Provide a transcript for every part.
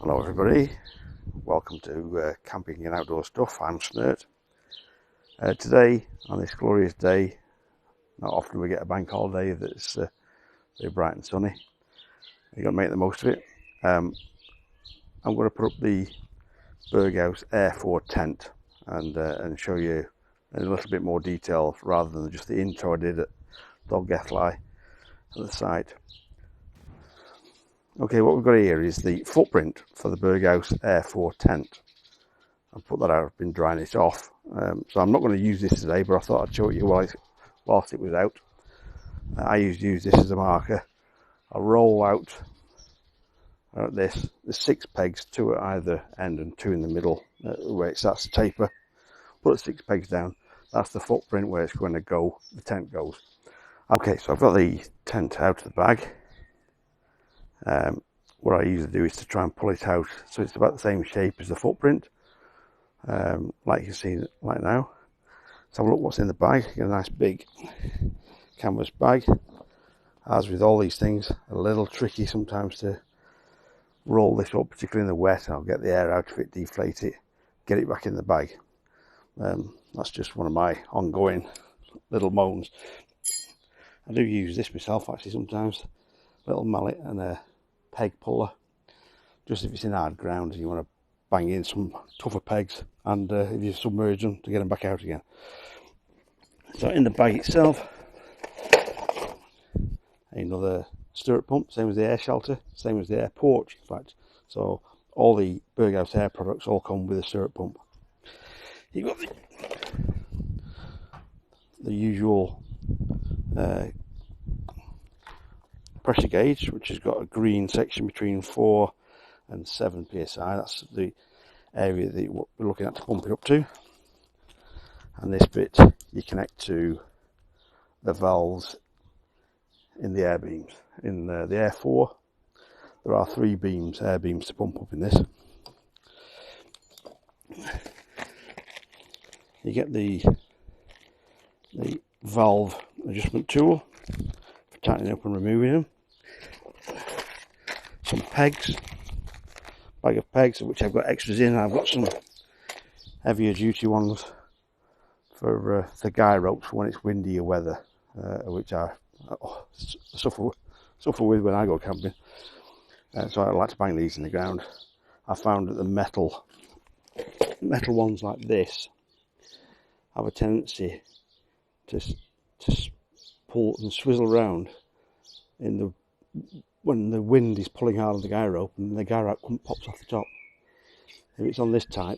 Hello everybody, welcome to Camping and Outdoor Stuff. I'm Snert. Today, on this glorious day, not often we get a bank holiday that's very bright and sunny. You've got to make the most of it. I'm going to put up the Berghaus Air 4 tent and show you in a little bit more detail rather than just the intro I did at Dolgethly at the site. Okay, what we've got here is the footprint for the Berghaus Air 4 tent. I've put that out, I've been drying it off. So I'm not going to use this today, but I thought I'd show it you whilst it was out. I used to use this as a marker. I'll roll out this. There's 6 pegs, 2 at either end and 2 in the middle where it starts to taper. Put 6 pegs down. That's the footprint where it's going to go, the tent goes. Okay, so I've got the tent out of the bag. What I usually do is to try and pull it out so it's about the same shape as the footprint, like you can see right now. Let's have a look what's in the bag. Get a nice big canvas bag. As with all these things, a little tricky sometimes to roll this up, particularly in the wet. I'll get the air out of it, deflate it, get it back in the bag. That's just one of my ongoing little moans. I do use this myself actually sometimes. Little mallet and a peg puller, just if it's in hard ground and you want to bang in some tougher pegs, and if you submerge them to get them back out again. So in the bag itself, another stirrup pump, same as the air shelter, same as the air porch in fact. So all the Berghaus air products all come with a stirrup pump. You've got the usual pressure gauge, which has got a green section between 4 and 7 psi. That's the area that we're looking at to pump it up to. And this bit you connect to the valves in the air beams. In the Air 4, there are 3 beams, air beams to pump up in this. You get the valve adjustment tool for tightening up and removing them. Some pegs, bag of pegs, which I've got extras in. I've got some heavier duty ones for the guy ropes for when it's windier weather, which I suffer with when I go camping. So I like to bang these in the ground. I found that the metal ones like this have a tendency to pull and swizzle around when the wind is pulling hard on the guy rope, and the guy rope pops off the top. If it's on this type,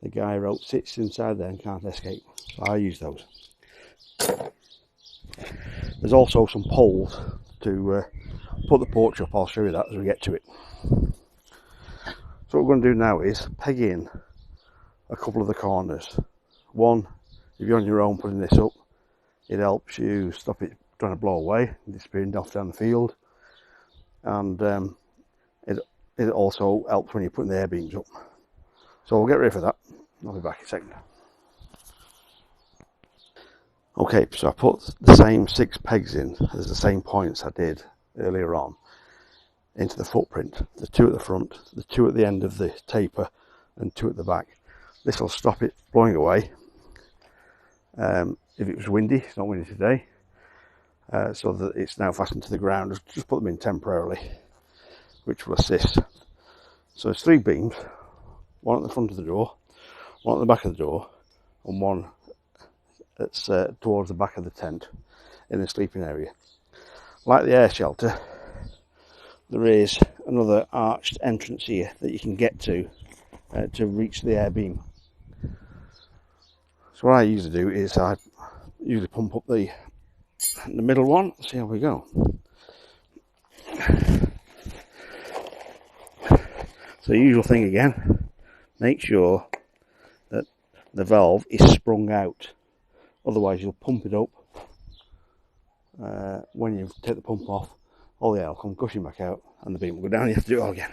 the guy rope sits inside there and can't escape. So I use those. There's also some poles to put the porch up. I'll show you that as we get to it. So what we're going to do now is peg in a couple of the corners. One, if you're on your own putting this up, it helps you stop it trying to blow away and disappearing off down the field. And it also helps when you're putting the air beams up. So we'll get ready for that. I'll be back in a second. Okay, so I put the same 6 pegs in as the same points I did earlier on into the footprint. The 2 at the front, the 2 at the end of the taper, and 2 at the back. This will stop it blowing away. If it was windy, it's not windy today, so that it's now fastened to the ground. Just put them in temporarily, which will assist. So there's 3 beams, 1 at the front of the door, 1 at the back of the door, and 1 that's towards the back of the tent in the sleeping area. Like the air shelter, there is another arched entrance here that you can get to reach the air beam. So what I usually do is I usually pump up the middle one. See how we go. So the usual thing again, make sure that the valve is sprung out, otherwise you'll pump it up. When you take the pump off, all the air will come gushing back out and the beam will go down. You have to do it all again.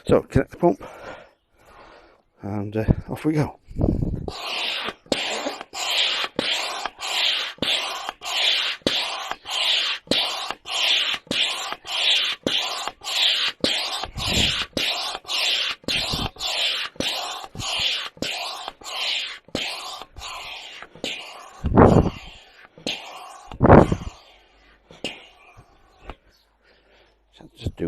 So connect the pump and off we go.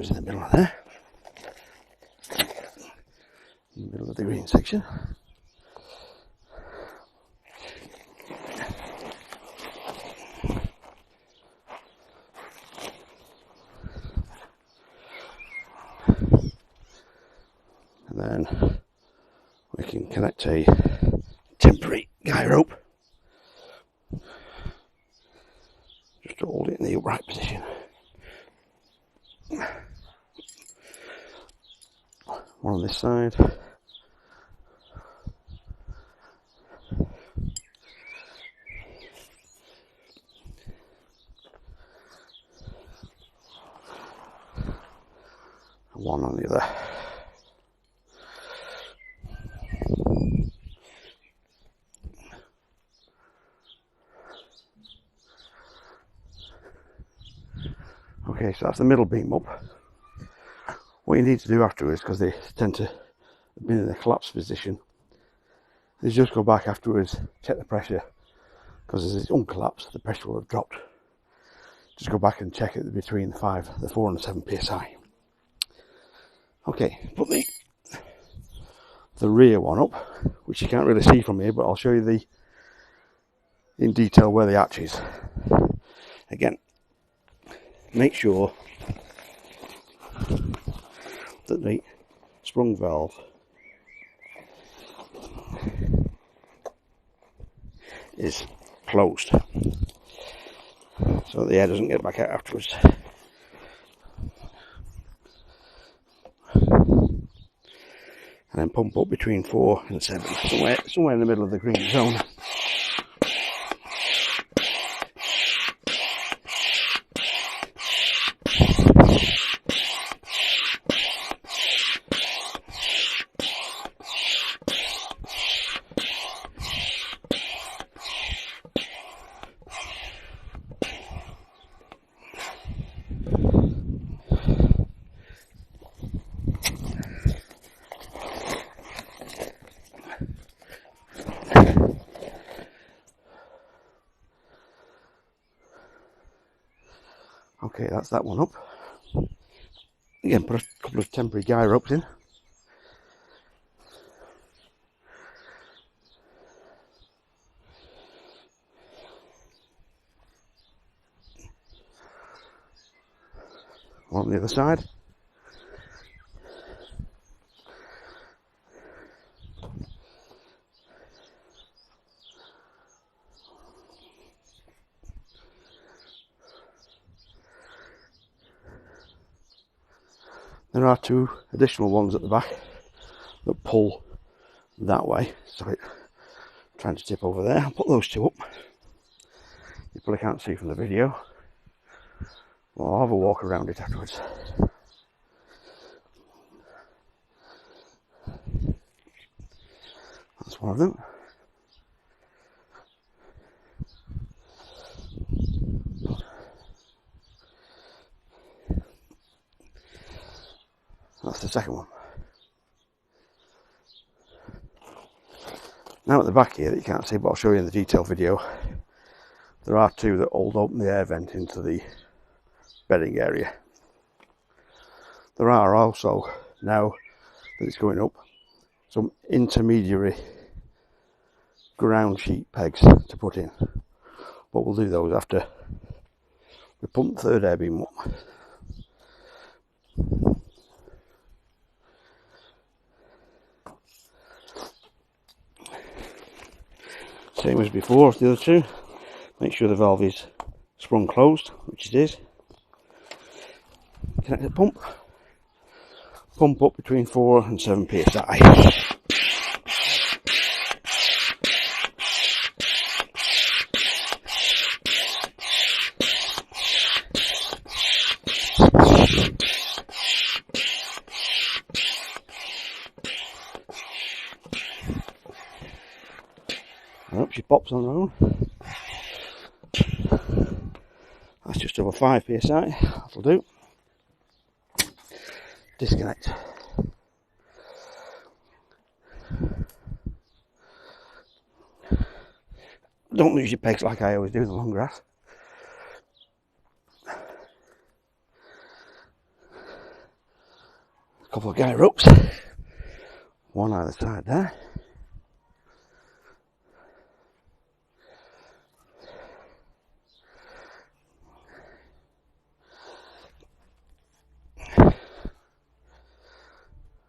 screws in the middle of there, in the middle of the green section. And then we can connect a temporary guy rope just to hold it in the upright position. One on this side. And one on the other. Okay, so that's the middle beam up. What you need to do afterwards, because they tend to have been in a collapsed position, is just go back afterwards, check the pressure, because as it's uncollapsed, the pressure will have dropped. Just go back and check it between the 4 and the 7 psi. Okay, put the rear one up, which you can't really see from here, but I'll show you in detail where the arch is. Again, make sure that the sprung valve is closed so that the air doesn't get back out afterwards. And then pump up between 4 and 7, somewhere in the middle of the green zone. Okay, that's that one up. Again, put a couple of temporary guy ropes in. One on the other side. There are 2 additional ones at the back that pull that way, so it's trying to tip over there. I'll put those 2 up. You probably can't see from the video. Well, I'll have a walk around it afterwards. That's one of them. That's the second one. Now at the back here that you can't see, but I'll show you in the detailed video, there are 2 that hold open the air vent into the bedding area. There are also, now that it's going up, some intermediary ground sheet pegs to put in. But we'll do those after we pump the third air beam up. Same as before with the other 2. Make sure the valve is sprung closed, which it is. Connect the pump. Pump up between 4 and 7 psi. I hope she pops on her own. That's just over 5 psi. That'll do. Disconnect. Don't lose your pegs like I always do in the long grass. couple of guy ropes, one either side there.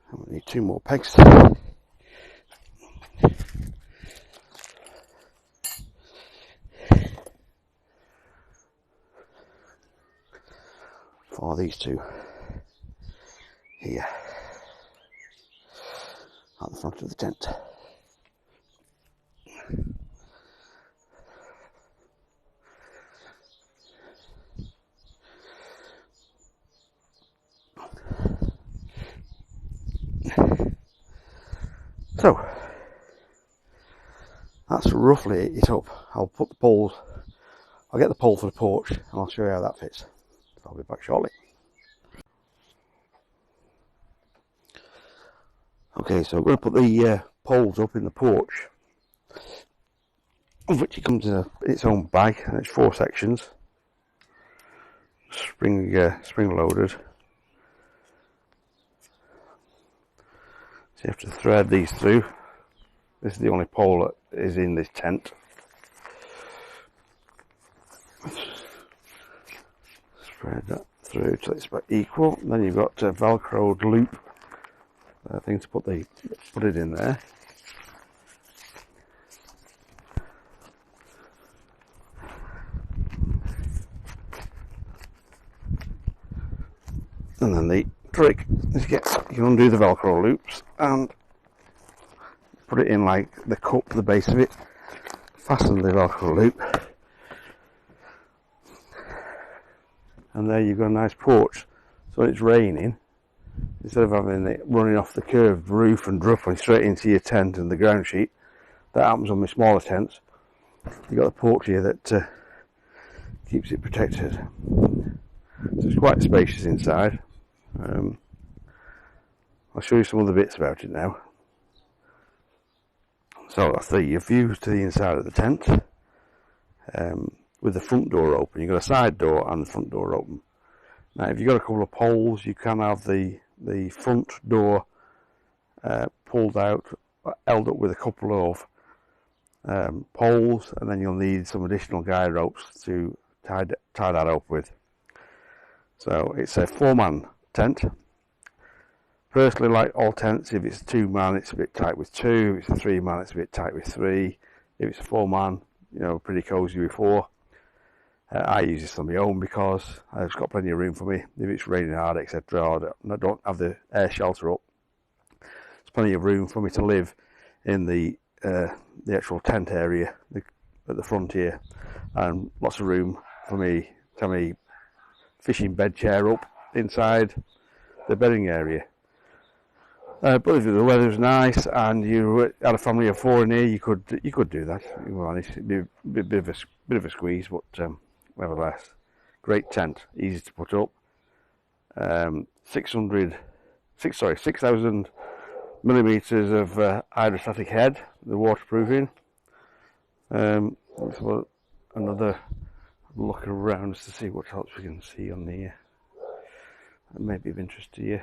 And we need 2 more pegs. For these 2 here at the front of the tent. So that's roughly it up. I'll put the poles, I'll get the pole for the porch and I'll show you how that fits. So I'll be back shortly. Okay, so I'm going to put the poles up in the porch, of which it comes in its own bag, and it's 4 sections, spring loaded. So you have to thread these through. This is the only pole that is in this tent. Spread that through so it's about equal. And then you've got a velcroed loop thing to put it in there. And then the trick is you can undo the velcro loops and put it in like the cup, the base of it, fasten the velcro loop, and there you've got a nice porch. So when it's raining, instead of having it running off the curved roof and dropping straight into your tent and the ground sheet, that happens on my smaller tents. You've got the porch here that keeps it protected. So it's quite spacious inside. I'll show you some other bits about it now. So that's the view to the inside of the tent, with the front door open. You've got a side door and the front door open. Now if you've got a couple of poles, you can have the front door pulled out, held up with a couple of poles, and then you'll need some additional guide ropes to tie that up with. So it's a 4-man tent. Personally, like all tents, if it's a 2-man, it's a bit tight with 2. If it's a 3-man, it's a bit tight with 3. If it's a 4-man, pretty cosy with 4. I use this on my own because it's got plenty of room for me. If it's raining hard, etc., or I don't have the air shelter up, there's plenty of room for me to live in the actual tent area at the front here, and lots of room for me to have my fishing bed chair up inside the bedding area. But if the weather's nice and you had a family of 4 in here, you could do that. It'd be a bit of a squeeze, but nevertheless, great tent, easy to put up. 6,000 millimeters of hydrostatic head, the waterproofing. Let's have another look around just to see what else we can see on here that may be of interest to you.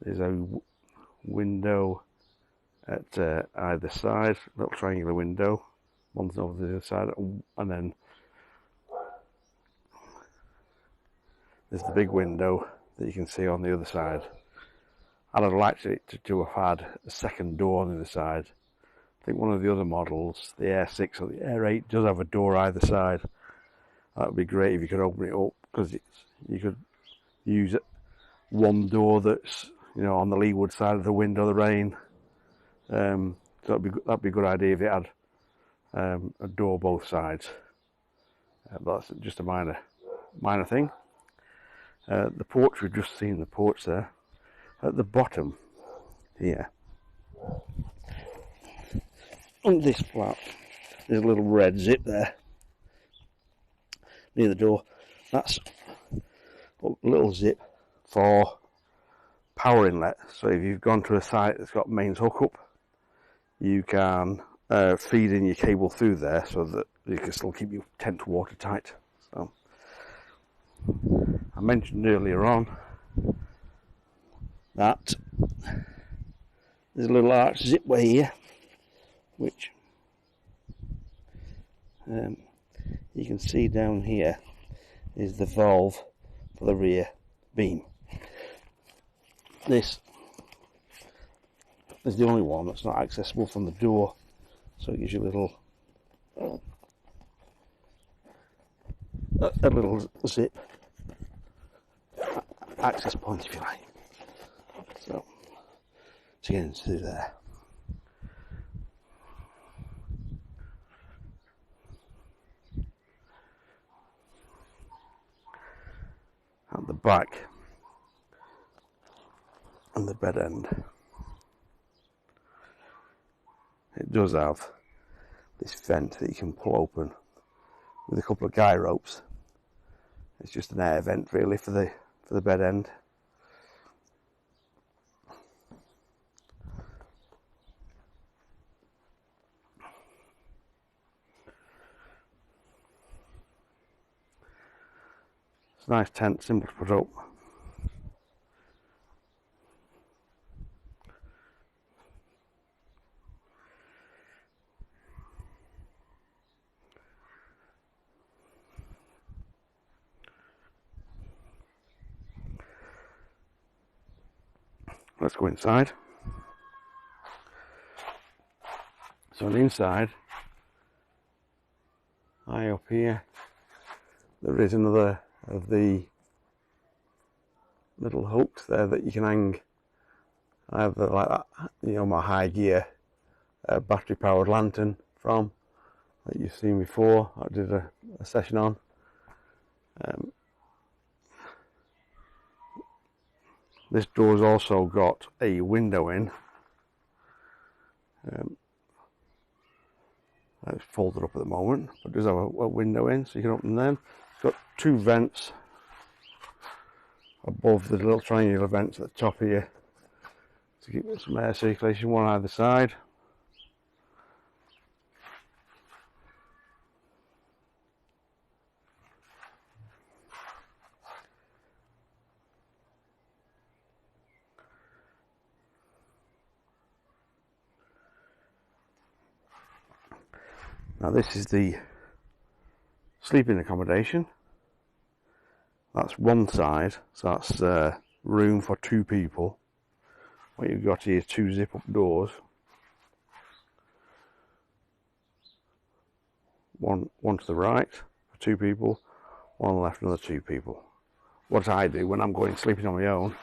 There's a window at either side, little triangular window. One's over the other side, and then there's the big window that you can see on the other side. And I'd like to have had a second door on the other side. I think one of the other models, the Air 6 or the Air 8, does have a door either side. That would be great if you could open it up, because you could use one door that's on the leeward side of the window, the rain. So that'd be a good idea if it had a door both sides. But that's just a minor thing. The porch, we've just seen the porch there. At the bottom here, on this flap, there's a little red zip there near the door. That's a little zip for power inlet. So if you've gone to a site that's got mains hookup, you can feed in your cable through there so that you can still keep your tent watertight. So I mentioned earlier on that there's a little arch zipway here, which you can see down here is the valve for the rear beam. This is the only one that's not accessible from the door, so it gives you a little zip access point, if you like. So to get into there. At the back and the bed end, it does have this vent that you can pull open with a couple of guy ropes. It's just an air vent really for the bed end. It's a nice tent, simple to put up. Let's go inside. So on the inside, high up here, there is another of the little hooks there that you can hang. I have like that, my high gear battery powered lantern from that you've seen before. I did a session on. This door's also got a window in. It's folded up at the moment, but it does have a window in, so you can open them. It's got two vents above the little triangular vents at the top here to keep some air circulation, one either side. Now this is the sleeping accommodation. That's one side, so that's room for two people. What you've got here is two zip up doors. One to the right for two people, one on the left, another two people. What I do when I'm going sleeping on my own,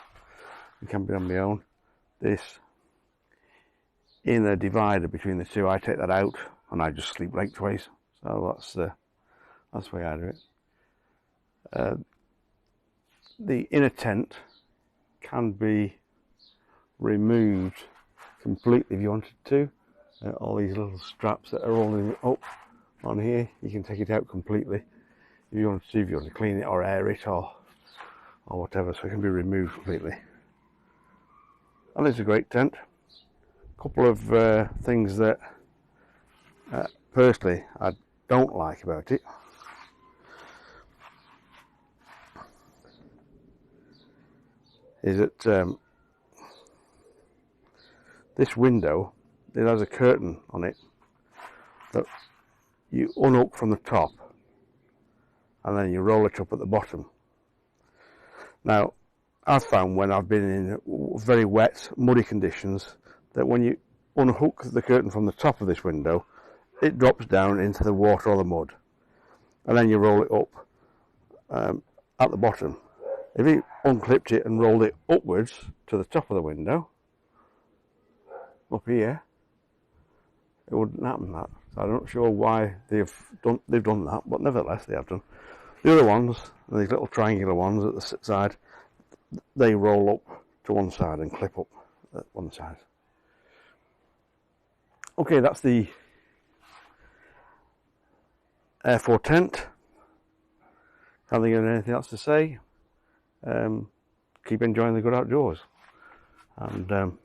and camping on my own, this inner divider between the two, I take that out and I just sleep lengthways. So that's the way I do it. The inner tent can be removed completely if you wanted to. All these little straps that are holding it up on here, you can take it out completely if you want to clean it or air it or whatever, so it can be removed completely. And it's a great tent. A couple of things that personally I don't like about it is that this window, it has a curtain on it that you unhook from the top and then you roll it up at the bottom. Now, I've found when I've been in very wet, muddy conditions that when you unhook the curtain from the top of this window, it drops down into the water or the mud, and then you roll it up at the bottom. If you unclipped it and rolled it upwards to the top of the window, up here, it wouldn't happen that. So I'm not sure why they've done that, but nevertheless they have done. The other ones, these little triangular ones at the side, they roll up to one side and clip up at one side. Okay, that's the Air4 tent. Can't think of anything else to say. Keep enjoying the good outdoors and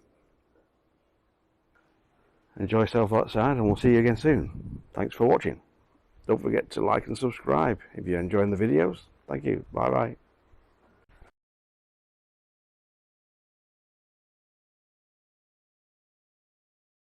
enjoy yourself outside, and we'll see you again soon. Thanks for watching. Don't forget to like and subscribe if you're enjoying the videos. Thank you. Bye bye.